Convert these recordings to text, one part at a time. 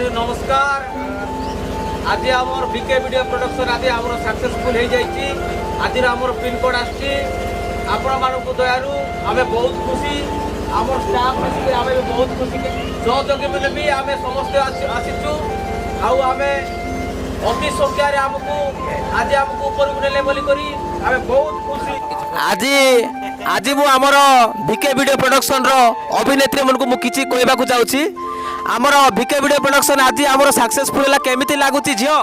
Morning नमस्कार। आज आमर बीके वीडियो प्रोडक्शन आज आमर सक्सेसफुल हो जाइए। आज आमर पिन कोड आसी आपण मानक दयालु आम बहुत खुशी आम स्टाफ मिसिक आम बहुत खुशी सहयोगी मैंने भी आम समस्ते आसीचु आम अति संख्यार आमको आज आमको ऊपर नेले बोलिक आम बहुत खुशी। आज आज मु आमर बीके वीडियो प्रोडक्शन रो अभिनेत्री मन को मु किछि कहबा को चाहूछि। आमर बीके वीडियो प्रोडक्शन आज आमर सक्सेसफुल होला केमिति लागुछि झियो?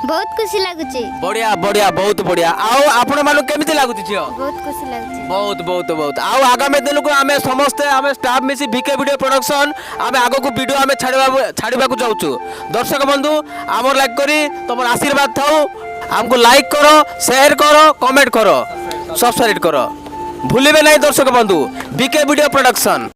बहुत खुशी लागुछि। बढ़िया बढ़िया बहुत बढ़िया। आउ आपण मानु केमिति लागुछि झियो? बहुत खुशी लागुछि। बहुत बहुत बहुत। आउ आगामी दिन को आमे समस्त आमे स्टाफ मिसी बीके वीडियो प्रोडक्शन आमे आगो को वीडियो आमे छाड़बा को जाउछु। दर्शक बंधु आमर लाइक करी तमर आशीर्वाद थाउ। हमको लाइक करो, शेयर करो, कमेंट करो, सब्सक्राइब करो। भूलिबे नहीं दर्शक बंधु बीके वीडियो प्रोडक्शन।